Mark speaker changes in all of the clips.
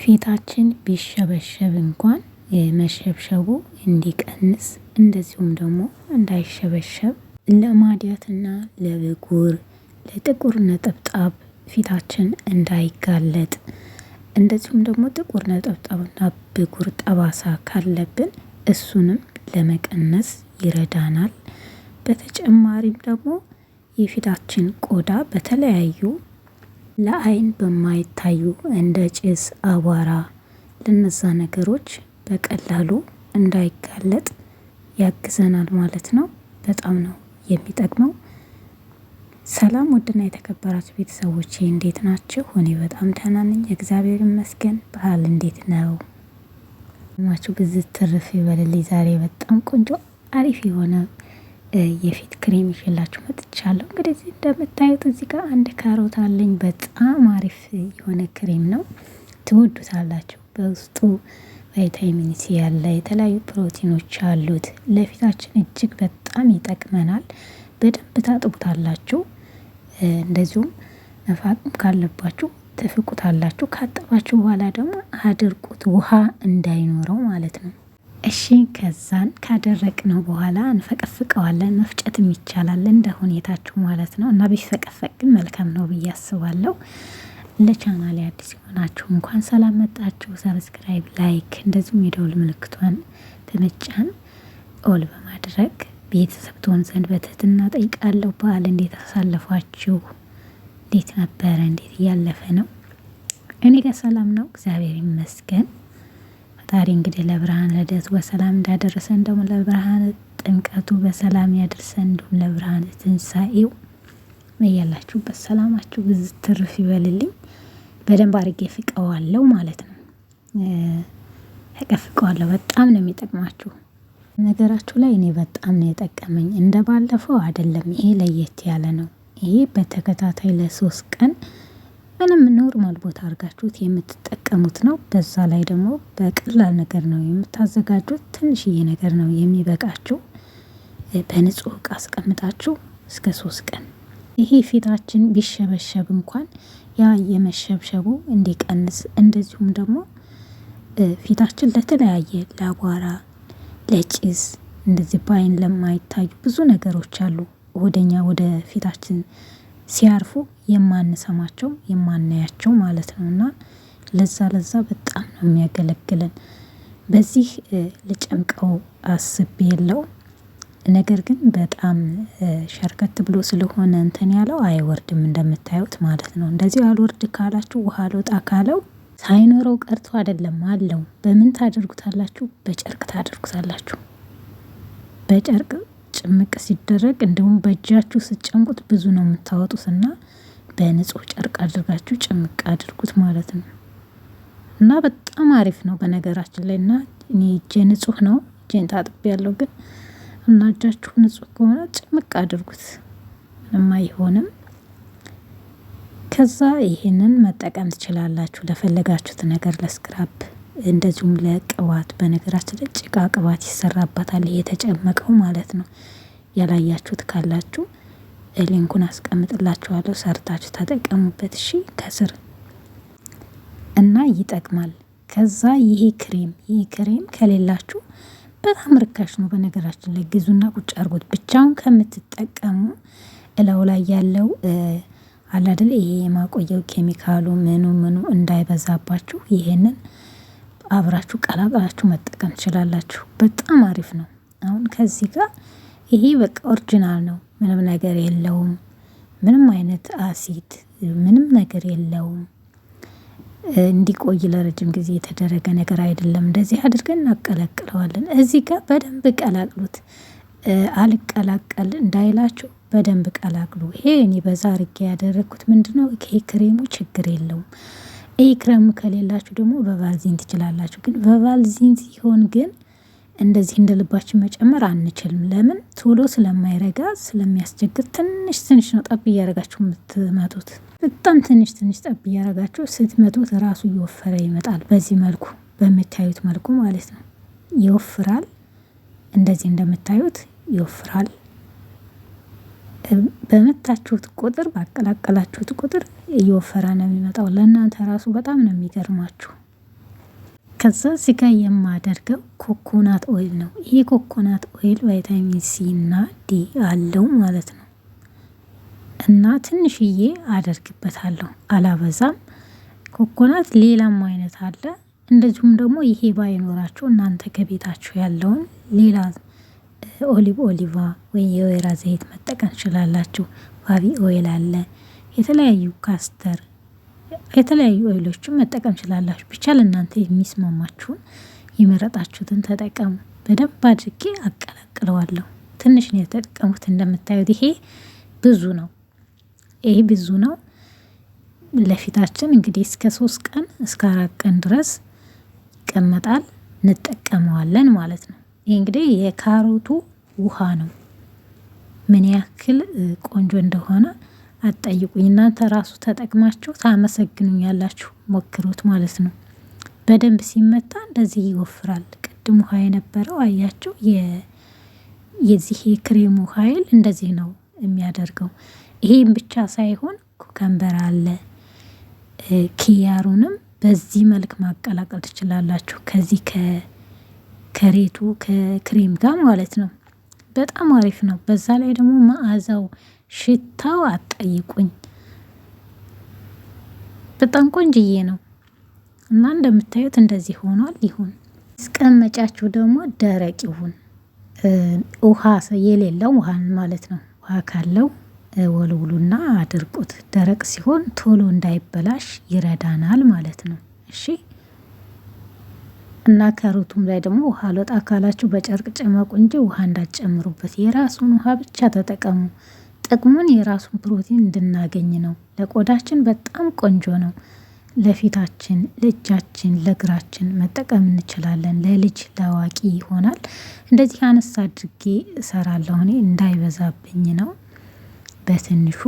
Speaker 1: ፊታችን ቢሸበሸብ እንኳን መሸብሸቡ እንዲቀንስ እንደዚሁም ደግሞ እንዳይሸበሸብ ለማዲያትና ለብጉር ለጥቁር ነጠብጣብ ፊታችን እንዳይጋለጥ እንደዚሁም ደግሞ ጥቁር ነጠብጣብና ብጉር ጠባሳ ካለብን እሱንም ለመቀነስ ይረዳናል። በተጨማሪም ደግሞ የፊታችን ቆዳ በተለያዩ ለአይን በማይታዩ እንደ ጭስ፣ አቧራ ለነዛ ነገሮች በቀላሉ እንዳይጋለጥ ያግዘናል ማለት ነው። በጣም ነው የሚጠቅመው። ሰላም ውድና የተከበራችሁ ቤተሰቦቼ እንዴት ናችሁ? እኔ በጣም ደህና ነኝ፣ እግዚአብሔር ይመስገን። በዓል እንዴት ነው? ማችሁ ብዝት ትርፍ ይበልልኝ። ዛሬ በጣም ቆንጆ አሪፍ የሆነ የፊት ክሬም ይዤላችሁ መጥቻለሁ። እንግዲህ እንደምታዩት እዚህ ጋር አንድ ካሮት አለኝ። በጣም አሪፍ የሆነ ክሬም ነው፣ ትወዱታላችሁ። በውስጡ ቫይታሚን ሲ ያለ የተለያዩ ፕሮቲኖች አሉት። ለፊታችን እጅግ በጣም ይጠቅመናል። በደንብ ታጥቡታላችሁ። እንደዚሁም መፋቅም ካለባችሁ ትፍቁታላችሁ። ካጠባችሁ በኋላ ደግሞ አድርቁት፣ ውሃ እንዳይኖረው ማለት ነው። እሺ ከዛን ካደረቅነው በኋላ እንፈቀፍቀዋለን። መፍጨትም ይቻላል እንደ ሁኔታችሁ ማለት ነው። እና ቢፈቀፈቅ ግን መልካም ነው ብዬ አስባለሁ። ለቻናሌ አዲስ የሆናችሁ እንኳን ሰላም መጣችሁ። ሰብስክራይብ፣ ላይክ እንደዚሁም የደውል ምልክቷን በመጫን ኦል በማድረግ ቤተሰብ ትሆን ዘንድ በትህትና ጠይቃለሁ። በዓል እንዴት አሳለፏችሁ? እንዴት ነበረ? እንዴት እያለፈ ነው? እኔ ጋር ሰላም ነው፣ እግዚአብሔር ይመስገን። ፈጣሪ እንግዲህ ለብርሃነ ልደቱ በሰላም እንዳደረሰን ደግሞ ለብርሃነ ጥምቀቱ በሰላም ያደርሰን። እንዲሁም ለብርሃነ ትንሳኤው በያላችሁበት ሰላማችሁ ብዙ ትርፍ ይበልልኝ። በደንብ አድርጌ ፍቀዋለሁ ማለት ነው። ፍቀዋለሁ። በጣም ነው የሚጠቅማችሁ። ነገራችሁ ላይ እኔ በጣም ነው የጠቀመኝ። እንደ ባለፈው አይደለም፣ ይሄ ለየት ያለ ነው። ይሄ በተከታታይ ለ3 ቀን ምንም ኖርማል ቦታ አድርጋችሁት የምትጠቀሙት ነው። በዛ ላይ ደግሞ በቀላል ነገር ነው የምታዘጋጁት። ትንሽዬ ነገር ነው የሚበቃችሁ። በንጹህ እቃ አስቀምጣችሁ እስከ 3 ቀን ይሄ ፊታችን ቢሸበሸብ እንኳን ያ የመሸብሸቡ እንዲቀንስ እንደዚሁም ደግሞ ፊታችን ለተለያየ ለአቧራ፣ ለጭስ እንደዚህ በአይን ለማይታዩ ብዙ ነገሮች አሉ ወደኛ ወደ ፊታችን ሲያርፉ የማንሰማቸው የማናያቸው ማለት ነው። እና ለዛ በጣም ነው የሚያገለግለን። በዚህ ልጨምቀው አስቤ የለው ነገር ግን በጣም ሸርከት ብሎ ስለሆነ እንትን ያለው አይወርድም እንደምታዩት ማለት ነው። እንደዚህ አልወርድ ካላችሁ ውሃ ልወጣ ካለው ሳይኖረው ቀርቶ አይደለም አለው። በምን ታደርጉታላችሁ? በጨርቅ ታደርጉታላችሁ። በጨርቅ ጭምቅ ሲደረግ እንደውም በእጃችሁ ስትጨምቁት ብዙ ነው የምታወጡትና በንጹህ ጨርቅ አድርጋችሁ ጭምቅ አድርጉት ማለት ነው። እና በጣም አሪፍ ነው በነገራችን ላይ። እና እኔ እጄ ንጹህ ነው፣ እጄን ታጥቤያለሁ። ግን እና እጃችሁ ንጹህ ከሆነ ጭምቅ አድርጉት፣ ምንም አይሆንም። ከዛ ይሄንን መጠቀም ትችላላችሁ ለፈለጋችሁት ነገር፣ ለስክራፕ እንደዚሁም ለቅባት። በነገራችን ላይ ጭቃ ቅባት ይሰራባታል የተጨመቀው ማለት ነው። ያላያችሁት ካላችሁ ሊንኩን አስቀምጥላችኋለሁ፣ ሰርታችሁ ተጠቀሙበት። እሺ ከስር እና ይጠቅማል። ከዛ ይሄ ክሬም ከሌላችሁ በጣም ርካሽ ነው በነገራችን ላይ። ግዙና ቁጭ አድርጉት። ብቻውን ከምትጠቀሙ እላው ላይ ያለው አለ አይደል ይሄ የማቆየው ኬሚካሉ ምኑ እንዳይበዛባችሁ ይሄንን አብራችሁ ቀላቅላችሁ መጠቀም ትችላላችሁ። በጣም አሪፍ ነው። አሁን ከዚህ ጋር ይሄ በቃ ኦሪጂናል ነው። ምንም ነገር የለውም። ምንም አይነት አሲድ ምንም ነገር የለውም። እንዲቆይ ለረጅም ጊዜ የተደረገ ነገር አይደለም። እንደዚህ አድርገን እናቀላቅለዋለን። እዚህ ጋር በደንብ ቀላቅሉት። አልቀላቀል እንዳይላችሁ በደንብ ቀላቅሉ። ይሄ እኔ በዛ አድርጌ ያደረኩት ምንድነው ይሄ ክሬሙ ችግር የለውም። ይሄ ክሬም ከሌላችሁ ደግሞ በቫልዚን ትችላላችሁ። ግን በቫልዚን ሲሆን ግን እንደዚህ እንደልባችን መጨመር አንችልም። ለምን? ቶሎ ስለማይረጋ ስለሚያስቸግር ትንሽ ነው ጠብ እያደረጋችሁ የምትመጡት። በጣም ትንሽ ጠብ እያደረጋችሁ ስትመጡት ራሱ እየወፈረ ይመጣል። በዚህ መልኩ በምታዩት መልኩ ማለት ነው ይወፍራል። እንደዚህ እንደምታዩት ይወፍራል። በመታችሁት ቁጥር ባቀላቀላችሁት ቁጥር እየወፈረ ነው የሚመጣው። ለእናንተ ራሱ በጣም ነው የሚገርማችሁ። ከዛ እዚህ ጋር የማደርገው ኮኮናት ኦይል ነው። ይሄ ኮኮናት ኦይል ቫይታሚን ሲ እና ዲ አለው ማለት ነው። እና ትንሽዬ አደርግበታለሁ፣ አላበዛም። ኮኮናት ሌላም አይነት አለ። እንደዚሁም ደግሞ ይሄ ባይኖራችሁ እናንተ ከቤታችሁ ያለውን ሌላ ኦሊቫ ወይ የወይራ ዘይት መጠቀም ትችላላችሁ። ባቢ ኦይል አለ፣ የተለያዩ ካስተር፣ የተለያዩ ኦይሎችን መጠቀም ትችላላችሁ። ብቻ ለእናንተ የሚስማማችሁን የመረጣችሁትን ተጠቀሙ። በደንብ አድርጌ አቀላቅለዋለሁ። ትንሽ ነው የተጠቀሙት። እንደምታዩት ይሄ ብዙ ነው። ለፊታችን እንግዲህ እስከ 3 ቀን እስከ 4 ቀን ድረስ ይቀመጣል፣ እንጠቀመዋለን ማለት ነው። ይሄ እንግዲህ የካሮቱ ውሃ ነው። ምን ያክል ቆንጆ እንደሆነ አትጠይቁኝ። እናንተ ራሱ ተጠቅማችሁ ታመሰግኑኛላችሁ። ሞክሩት ማለት ነው። በደንብ ሲመታ እንደዚህ ይወፍራል። ቅድም ውሃ የነበረው አያችሁ፣ የዚህ የክሬሙ ኃይል እንደዚህ ነው የሚያደርገው። ይሄም ብቻ ሳይሆን ኩከምበር አለ። ኪያሩንም በዚህ መልክ ማቀላቀል ትችላላችሁ፣ ከዚህ ከሬቱ ከክሬም ጋር ማለት ነው። በጣም አሪፍ ነው። በዛ ላይ ደግሞ መዓዛው፣ ሽታው አትጠይቁኝ። በጣም ቆንጅዬ ነው እና እንደምታዩት እንደዚህ ሆኗል። ይሁን እስቀመጫችሁ ደግሞ ደረቅ ይሁን፣ ውሃ የሌለው ውሃን ማለት ነው። ውሃ ካለው ወልውሉና አድርቁት። ደረቅ ሲሆን ቶሎ እንዳይበላሽ ይረዳናል ማለት ነው። እሺ። እና ካሮቱም ላይ ደግሞ ውሃ ለጣ ካላችሁ በጨርቅ ጨመቁ እንጂ ውሃ እንዳትጨምሩበት። የራሱን ውሃ ብቻ ተጠቀሙ። ጥቅሙን የራሱን ፕሮቲን እንድናገኝ ነው። ለቆዳችን በጣም ቆንጆ ነው። ለፊታችን፣ ለእጃችን፣ ለእግራችን መጠቀም እንችላለን። ለልጅ ለአዋቂ ይሆናል። እንደዚህ አነሳ አድርጌ እሰራለሁ እኔ እንዳይበዛብኝ ነው። በትንሹ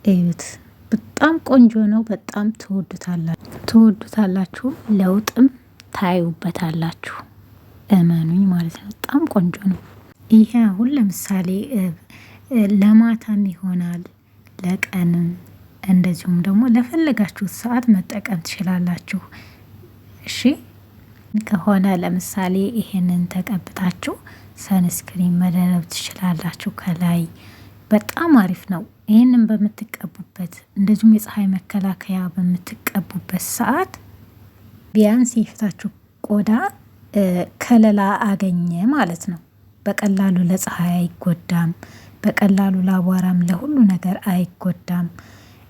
Speaker 1: እዩት። በጣም ቆንጆ ነው። በጣም ትወዱታላችሁ። ለውጥም ታዩበታላችሁ። እመኑኝ ማለት ነው። በጣም ቆንጆ ነው። ይሄ አሁን ለምሳሌ ለማታም ይሆናል፣ ለቀንም፣ እንደዚሁም ደግሞ ለፈለጋችሁት ሰዓት መጠቀም ትችላላችሁ። እሺ ከሆነ ለምሳሌ ይሄንን ተቀብታችሁ ሰንስክሪን መደረብ ትችላላችሁ ከላይ። በጣም አሪፍ ነው። ይህንን በምትቀቡበት እንደዚሁም የፀሐይ መከላከያ በምትቀቡበት ሰዓት ቢያንስ የፊታችሁ ቆዳ ከለላ አገኘ ማለት ነው። በቀላሉ ለፀሐይ አይጎዳም። በቀላሉ ለአቧራም ለሁሉ ነገር አይጎዳም።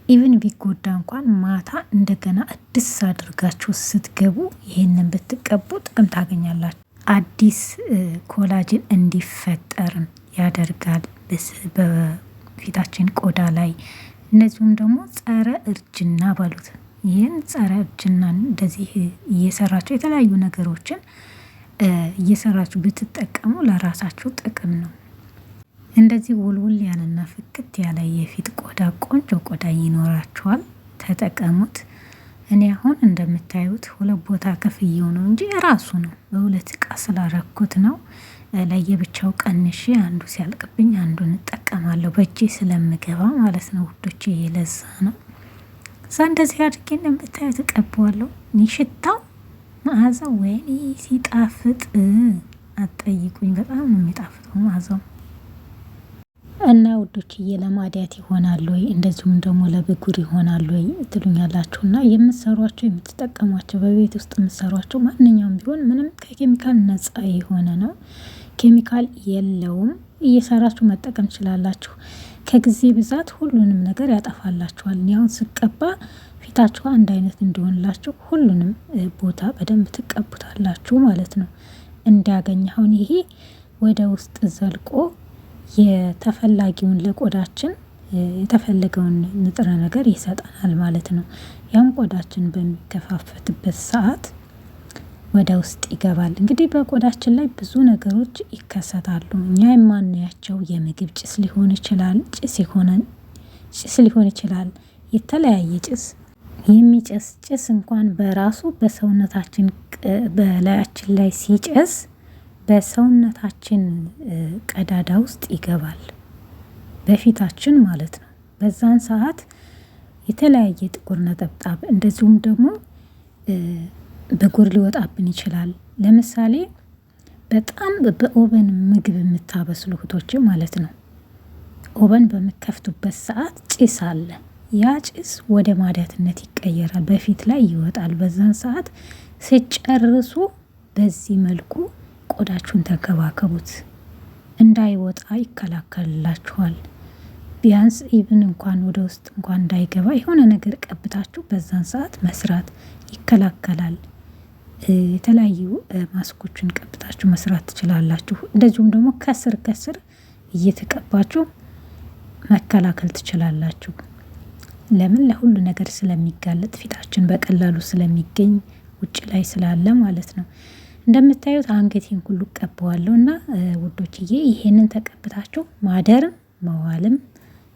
Speaker 1: ኢቭን ቢጎዳ እንኳን ማታ እንደገና አዲስ አድርጋችሁ ስትገቡ ይህንን ብትቀቡ ጥቅም ታገኛላችሁ። አዲስ ኮላጅን እንዲፈጠርን ያደርጋል በፊታችን ቆዳ ላይ። እነዚሁም ደግሞ ጸረ እርጅና ባሉት ይህን ጸረ እርጅና እንደዚህ እየሰራችሁ የተለያዩ ነገሮችን እየሰራችሁ ብትጠቀሙ ለራሳችሁ ጥቅም ነው። እንደዚህ ውልውል ያለና ፍክት ያለ የፊት ቆዳ፣ ቆንጆ ቆዳ ይኖራችኋል። ተጠቀሙት። እኔ አሁን እንደምታዩት 2 ቦታ ከፍየው ነው እንጂ ራሱ ነው። በ2 እቃ ስላረኩት ነው። ለየብቻው ቀንሼ አንዱ ሲያልቅብኝ አንዱን እጠቀማለሁ። በእጄ ስለምገባ ማለት ነው ውዶቼ። የለዛ ነው። እዛ እንደዚህ አድርጌ እንደምታዩት እቀባዋለሁ። ሽታው መዓዛው ወይኔ ሲጣፍጥ አትጠይቁኝ። በጣም ነው የሚጣፍጠው መዓዛው። እና ውዶችዬ ለማዲያት ይሆናል ወይ እንደዚሁም ደግሞ ለብጉር ይሆናል ወይ ትሉኛላችሁ። እና የምትሰሯቸው የምትጠቀሟቸው በቤት ውስጥ የምትሰሯቸው ማንኛውም ቢሆን ምንም ከኬሚካል ነፃ የሆነ ነው። ኬሚካል የለውም። እየሰራችሁ መጠቀም ትችላላችሁ። ከጊዜ ብዛት ሁሉንም ነገር ያጠፋላችኋል። ያውን ስቀባ ፊታችሁ አንድ አይነት እንዲሆንላችሁ ሁሉንም ቦታ በደንብ ትቀቡታላችሁ ማለት ነው። እንዲያገኝ አሁን ይሄ ወደ ውስጥ ዘልቆ የተፈላጊውን ለቆዳችን የተፈለገውን ንጥረ ነገር ይሰጠናል ማለት ነው። ያም ቆዳችን በሚከፋፈትበት ሰዓት ወደ ውስጥ ይገባል። እንግዲህ በቆዳችን ላይ ብዙ ነገሮች ይከሰታሉ። እኛ የማናያቸው የምግብ ጭስ ሊሆን ይችላል፣ ጭስ ሊሆን ይችላል። የተለያየ ጭስ የሚጨስ ጭስ እንኳን በራሱ በሰውነታችን በላያችን ላይ ሲጨስ በሰውነታችን ቀዳዳ ውስጥ ይገባል፣ በፊታችን ማለት ነው። በዛን ሰዓት የተለያየ ጥቁር ነጠብጣብ እንደዚሁም ደግሞ ብጉር ሊወጣብን ይችላል። ለምሳሌ በጣም በኦቨን ምግብ የምታበስሉ እህቶች ማለት ነው። ኦቨን በምከፍቱበት ሰዓት ጭስ አለ። ያ ጭስ ወደ ማዲያትነት ይቀየራል። በፊት ላይ ይወጣል። በዛን ሰዓት ሲጨርሱ በዚህ መልኩ ቆዳችሁን ተንከባከቡት። እንዳይወጣ ይከላከልላችኋል። ቢያንስ ኢቭን እንኳን ወደ ውስጥ እንኳን እንዳይገባ የሆነ ነገር ቀብታችሁ በዛን ሰዓት መስራት ይከላከላል። የተለያዩ ማስኮችን ቀብታችሁ መስራት ትችላላችሁ። እንደዚሁም ደግሞ ከስር ከስር እየተቀባችሁ መከላከል ትችላላችሁ። ለምን? ለሁሉ ነገር ስለሚጋለጥ ፊታችን በቀላሉ ስለሚገኝ ውጭ ላይ ስላለ ማለት ነው። እንደምታዩት አንገቴን ሁሉ ቀባዋለሁ እና ውዶችዬ ይሄንን ተቀብታችሁ ማደርም መዋልም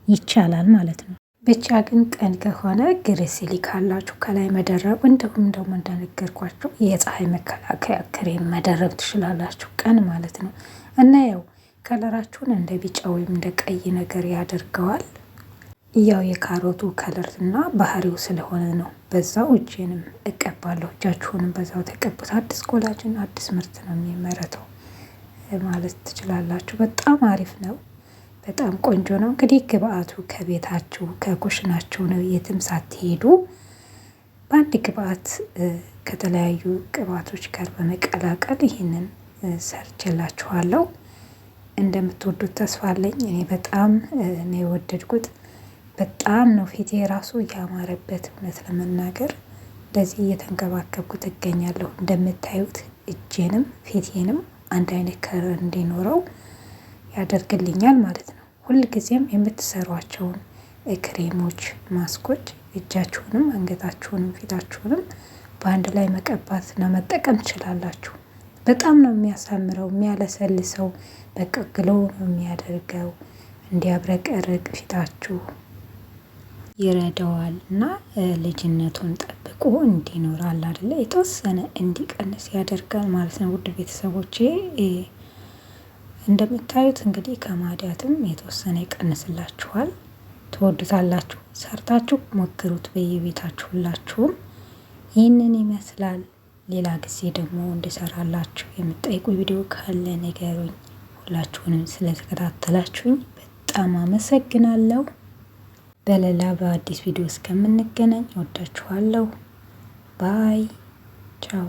Speaker 1: ይቻላል ማለት ነው። ብቻ ግን ቀን ከሆነ ግሪሲሊ ካላችሁ ከላይ መደረብ፣ እንዲሁም ደግሞ እንደነገርኳችሁ የፀሐይ መከላከያ ክሬም መደረብ ትችላላችሁ ቀን ማለት ነው። እና ያው ከለራችሁን እንደ ቢጫ ወይም እንደ ቀይ ነገር ያደርገዋል። ያው የካሮቱ ከለር እና ባህሪው ስለሆነ ነው። በዛው እጄንም እቀባለሁ። እጃችሁንም በዛው ተቀቡት። አዲስ ኮላጅን አዲስ ምርት ነው የሚመረተው ማለት ትችላላችሁ። በጣም አሪፍ ነው። በጣም ቆንጆ ነው። እንግዲህ ግብአቱ ከቤታችሁ ከኩሽናችሁ ነው። የትም ሳትሄዱ በአንድ ግብአት ከተለያዩ ቅባቶች ጋር በመቀላቀል ይህንን ሰርችላችኋለሁ። እንደምትወዱት ተስፋ አለኝ። እኔ በጣም ነው የወደድኩት። በጣም ነው ፊቴ ራሱ ያማረበት። እውነት ለመናገር እንደዚህ እየተንከባከብኩት እገኛለሁ። እንደምታዩት እጄንም ፊቴንም አንድ አይነት ከለር እንዲኖረው ያደርግልኛል ማለት ነው። ሁልጊዜም የምትሰሯቸውን ክሬሞች፣ ማስኮች እጃችሁንም አንገታችሁንም ፊታችሁንም በአንድ ላይ መቀባትና መጠቀም ትችላላችሁ። በጣም ነው የሚያሳምረው፣ የሚያለሰልሰው፣ በቃ ግሎ ነው የሚያደርገው። እንዲያብረቀርቅ ፊታችሁ ይረዳዋል እና ልጅነቱን ጠብቆ እንዲኖራል አይደለ፣ የተወሰነ እንዲቀንስ ያደርጋል ማለት ነው። ውድ ቤተሰቦቼ እንደምታዩት እንግዲህ ከማዲያትም የተወሰነ ይቀንስላችኋል። ትወዱታላችሁ። ሰርታችሁ ሞክሩት በየቤታችሁ ሁላችሁም። ይህንን ይመስላል። ሌላ ጊዜ ደግሞ እንድሰራላችሁ የምትጠይቁ ቪዲዮ ካለ ንገሩኝ። ሁላችሁንም ስለተከታተላችሁኝ በጣም አመሰግናለሁ። በሌላ በአዲስ ቪዲዮ እስከምንገናኝ ወዳችኋለሁ። ባይ ቻው።